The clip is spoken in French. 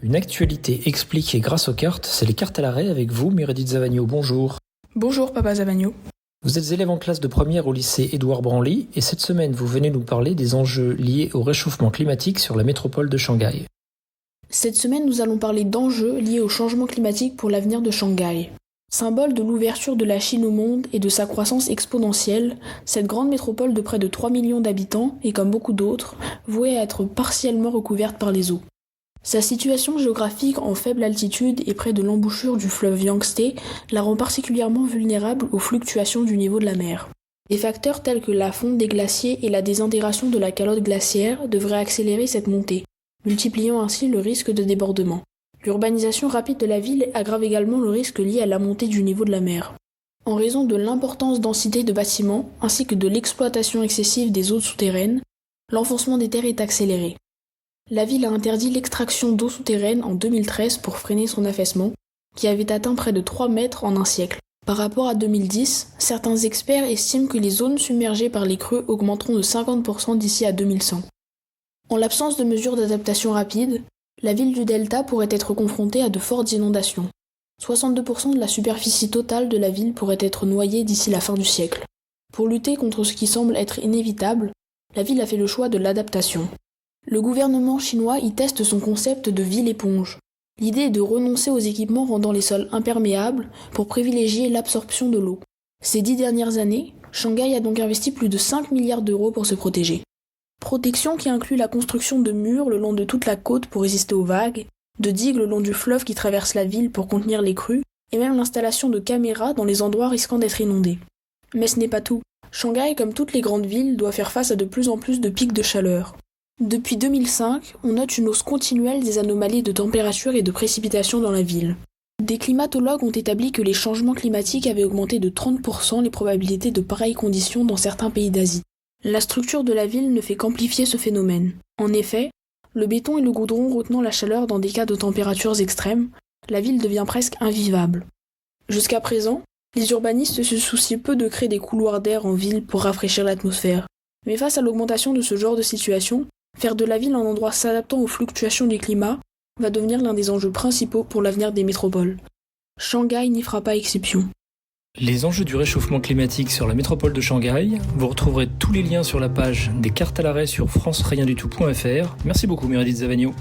Une actualité expliquée grâce aux cartes, c'est les cartes à l'arrêt avec vous, Meredith Zavagno. Bonjour. Bonjour, Papa Zavagno. Vous êtes élève en classe de première au lycée Édouard Branly et cette semaine, vous venez nous parler des enjeux liés au réchauffement climatique sur la métropole de Shanghai. Cette semaine, nous allons parler d'enjeux liés au changement climatique pour l'avenir de Shanghai. Symbole de l'ouverture de la Chine au monde et de sa croissance exponentielle, cette grande métropole de près de 3 millions d'habitants est, comme beaucoup d'autres, vouée à être partiellement recouverte par les eaux. Sa situation géographique en faible altitude et près de l'embouchure du fleuve Yangtze la rend particulièrement vulnérable aux fluctuations du niveau de la mer. Des facteurs tels que la fonte des glaciers et la désintégration de la calotte glaciaire devraient accélérer cette montée, multipliant ainsi le risque de débordement. L'urbanisation rapide de la ville aggrave également le risque lié à la montée du niveau de la mer. En raison de l'importante densité de bâtiments ainsi que de l'exploitation excessive des eaux souterraines, l'enfoncement des terres est accéléré. La ville a interdit l'extraction d'eau souterraine en 2013 pour freiner son affaissement, qui avait atteint près de 3 mètres en un siècle. Par rapport à 2010, certains experts estiment que les zones submergées par les creux augmenteront de 50% d'ici à 2100. En l'absence de mesures d'adaptation rapides, la ville du Delta pourrait être confrontée à de fortes inondations. 62% de la superficie totale de la ville pourrait être noyée d'ici la fin du siècle. Pour lutter contre ce qui semble être inévitable, la ville a fait le choix de l'adaptation. Le gouvernement chinois y teste son concept de ville-éponge. L'idée est de renoncer aux équipements rendant les sols imperméables pour privilégier l'absorption de l'eau. Ces 10 dernières années, Shanghai a donc investi plus de 5 milliards d'euros pour se protéger. Protection qui inclut la construction de murs le long de toute la côte pour résister aux vagues, de digues le long du fleuve qui traverse la ville pour contenir les crues, et même l'installation de caméras dans les endroits risquant d'être inondés. Mais ce n'est pas tout. Shanghai, comme toutes les grandes villes, doit faire face à de plus en plus de pics de chaleur. Depuis 2005, on note une hausse continuelle des anomalies de température et de précipitations dans la ville. Des climatologues ont établi que les changements climatiques avaient augmenté de 30% les probabilités de pareilles conditions dans certains pays d'Asie. La structure de la ville ne fait qu'amplifier ce phénomène. En effet, le béton et le goudron retenant la chaleur dans des cas de températures extrêmes, la ville devient presque invivable. Jusqu'à présent, les urbanistes se souciaient peu de créer des couloirs d'air en ville pour rafraîchir l'atmosphère. Mais face à l'augmentation de ce genre de situation, faire de la ville un endroit s'adaptant aux fluctuations du climat va devenir l'un des enjeux principaux pour l'avenir des métropoles. Shanghai n'y fera pas exception. Les enjeux du réchauffement climatique sur la métropole de Shanghai, vous retrouverez tous les liens sur la page des cartes à l'arrêt sur franceriendutout.fr. Merci beaucoup Meredith Zavagno.